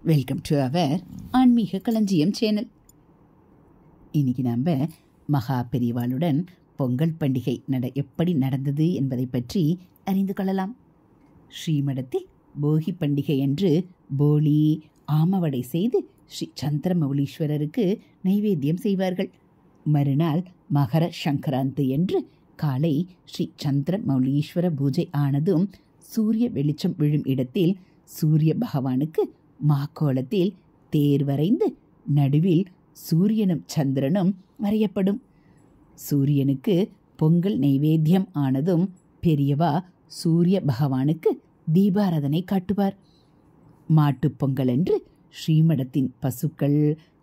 Welcome to our ஆன்மீக களஞ்சியம் channel. இன்னைக்கு நாம் மகா பெரியவாளுடன் பொங்கல் பண்டிகை எப்படி நடந்தது என்பதை பற்றி அறிந்து கொள்ளலாம். ஸ்ரீமடத்தில் போகி பண்டிகை அன்று போலி ஆமவடை செய்து ஸ்ரீ சந்திரமௌலீஸ்வரருக்கு நைவேத்தியம் செய்வார்கள். மறுநாள் மகர சங்கராந்தி என்று காலை ஸ்ரீ சந்திரமௌலீஸ்வர பூஜை ஆனதும் சூரிய வெளிச்சம் விழும் இடத்தில் சூரிய பகவானுக்கு மாக்கோலத்தில் தேர் வரைந்து நடுவில் சூரியனும் சந்திரனும் வரையப்படும். சூரியனுக்கு பொங்கல் நைவேத்தியம் ஆனதும் பெரியவா சூரிய பகவானுக்கு தீபாராதனை காட்டுவார். மாட்டுப் பொங்கல் என்று ஸ்ரீமடத்தின் பசுக்கள்,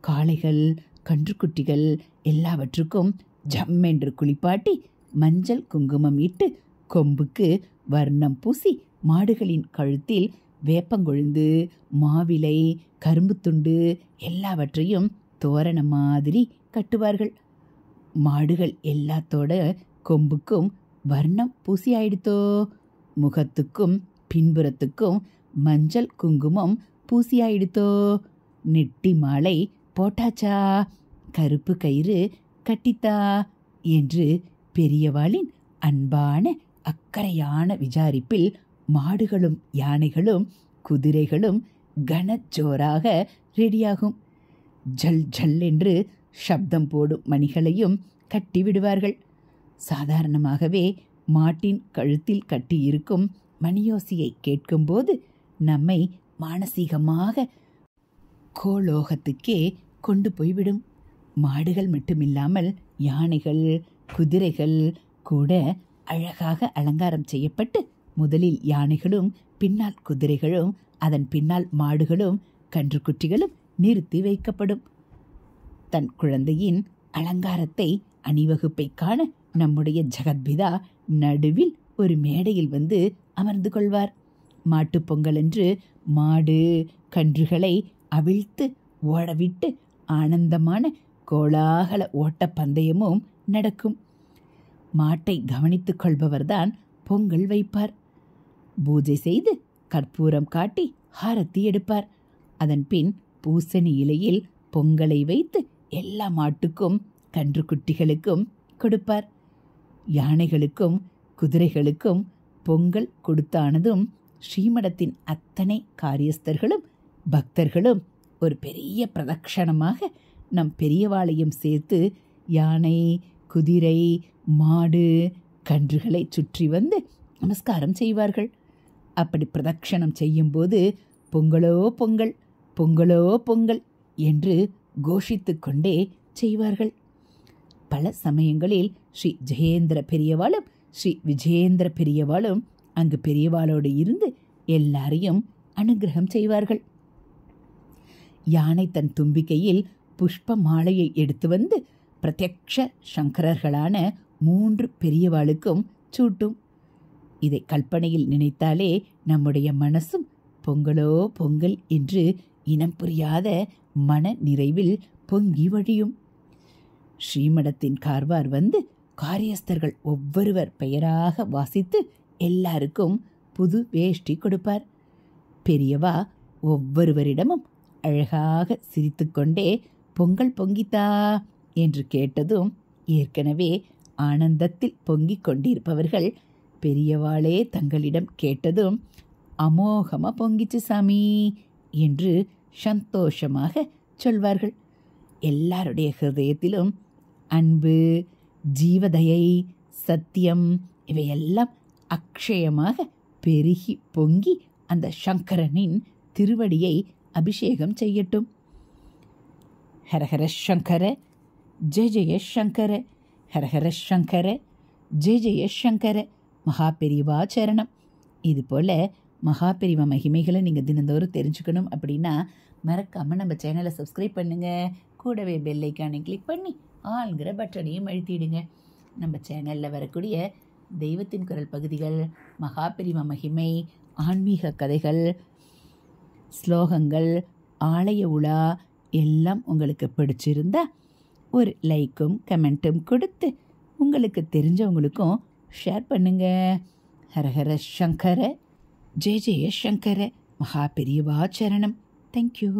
காளைகள், கன்றுக்குட்டிகள் எல்லாவற்றுக்கும் ஜம்மென்று குளிப்பாட்டி மஞ்சள் குங்குமம் இட்டு கொம்புக்கு வர்ணம் பூசி மாடுகளின் கழுத்தில் வேப்பங்கொழுந்து, மாவிலை, கரும்பு துண்டு எல்லாவற்றையும் தோரண மாதிரி கட்டுவார்கள். மாடுகள் எல்லாத்தோட கொம்புக்கும் வர்ணம் பூசி ஆயிடுத்தோ, முகத்துக்கும் பின்புறத்துக்கும் மஞ்சள் குங்குமம் பூசி ஆயிடுத்தோ, நெட்டி மாலை போட்டாச்சா, கருப்பு கயிறு கட்டித்தா என்று பெரியவாளின் அன்பான அக்கறையான விசாரிப்பில் மாடுகளும் யானைகளும் குதிரைகளும் கனஜோராக ரெடியாகும். ஜல் ஜல் என்று சப்தம் போடும் மணிகளையும் கட்டிவிடுவார்கள். சாதாரணமாகவே மாட்டின் கழுத்தில் கட்டியிருக்கும் மணியோசையை கேட்கும்போது நம்மை மானசீகமாக கோலோகத்துக்கே கொண்டு போய்விடும். மாடுகள் மட்டுமில்லாமல் யானைகள், குதிரைகள் கூட அழகாக அலங்காரம் செய்யப்பட்டு முதலில் யானைகளும் பின்னால் குதிரைகளும் அதன் பின்னால் மாடுகளும் கன்றுக்குட்டிகளும் நிறுத்தி வைக்கப்படும். தன் குழந்தையின் அலங்காரத்தை அணிவகுப்பை காண நம்முடைய ஜெகத்பிதா நடுவில் ஒரு மேடையில் வந்து அமர்ந்து கொள்வார். மாட்டுப் பொங்கலன்று மாடு கன்றுகளை அவிழ்த்து ஓடவிட்டு ஆனந்தமான கோலாகல ஓட்டப்பந்தயமும் நடக்கும். மாட்டை கவனித்துக் கொள்பவர்தான் பொங்கல் வைப்பார். பூஜை செய்து கற்பூரம் காட்டி ஹாரத்தி எடுப்பார். அதன் பின் பூசணி இலையில் பொங்கலை வைத்து எல்லா மாட்டுக்கும் கன்றுக்குட்டிகளுக்கும் கொடுப்பார். யானைகளுக்கும் குதிரைகளுக்கும் பொங்கல் கொடுத்தானதும் ஸ்ரீமடத்தின் அத்தனை காரியஸ்தர்களும் பக்தர்களும் ஒரு பெரிய பிரதட்சணமாக நம் பெரியவாளையும் சேர்த்து யானை, குதிரை, மாடு, கன்றுகளை சுற்றி வந்து நமஸ்காரம் செய்வார்கள். அப்படி பிரதட்சணம் செய்யும்போது பொங்கலோ பொங்கல், பொங்கலோ பொங்கல் என்று கோஷித்து கொண்டே செய்வார்கள். பல சமயங்களில் ஸ்ரீ ஜெயேந்திர பெரியவாளும் ஸ்ரீ விஜயேந்திர பெரியவாளும் அங்கு பெரியவாளோடு இருந்து எல்லாரையும் அனுகிரகம் செய்வார்கள். யானை தன் தும்பிக்கையில் புஷ்ப மாலையை எடுத்து வந்து பிரத்யக்ஷ சங்கரர்களான 3 பெரியவாளுக்கும் சூட்டும். இதை கற்பனையில் நினைத்தாலே நம்முடைய மனசும் பொங்கலோ பொங்கல் என்று இனம் புரியாத மன நிறைவில் பொங்கி வழியும். ஸ்ரீமடத்தின் கார்வார் வந்து காரியஸ்தர்கள் ஒவ்வொருவர் பெயராக வாசித்து எல்லாருக்கும் புது வேஷ்டி கொடுப்பார். பெரியவா ஒவ்வொருவரிடமும் அழகாக சிரித்துக்கொண்டே பொங்கல் பொங்கித்தா என்று கேட்டதும் ஏற்கனவே ஆனந்தத்தில் பொங்கிக் கொண்டிருப்பவர்கள் பெரியவாளே தங்களிடம் கேட்டதும் அமோகமா பொங்கிச்சு சாமி என்று சந்தோஷமாக சொல்வார்கள். எல்லாருடைய ஹிருதயத்திலும் அன்பு, ஜீவதயை, சத்தியம் இவையெல்லாம் அக்ஷயமாக பெருகி பொங்கி அந்த சங்கரனின் திருவடியை அபிஷேகம் செய்யட்டும். ஹரஹர சங்கர ஜெய ஜெய சங்கர, ஹரஹர சங்கர ஜெய ஜெய சங்கர. மகா பெரிவா சரணம். இதுபோல் மகா பெரிவா மகிமைகளை நீங்கள் தினந்தோறும் தெரிஞ்சுக்கணும் அப்படின்னா மறக்காமல் நம்ம சேனலை சப்ஸ்கிரைப் பண்ணுங்கள். கூடவே பெல் ஐக்கானை கிளிக் பண்ணி ஆள்கிற பட்டனையும் அழுத்திடுங்க. நம்ம சேனலில் வரக்கூடிய தெய்வத்தின் குரல் பகுதிகள், மகா பெரிவா மகிமை, ஆன்மீக கதைகள், ஸ்லோகங்கள், ஆலய உலா எல்லாம் உங்களுக்கு பிடிச்சிருந்தா ஒரு லைக்கும் கமெண்ட்டும் கொடுத்து உங்களுக்கு தெரிஞ்சவங்களுக்கும் ஷேர் பண்ணுங்க. ஹரஹர சங்கர ஜெய ஜெய சங்கர. மகா பெரியவா சரணம். தேங்க்யூ.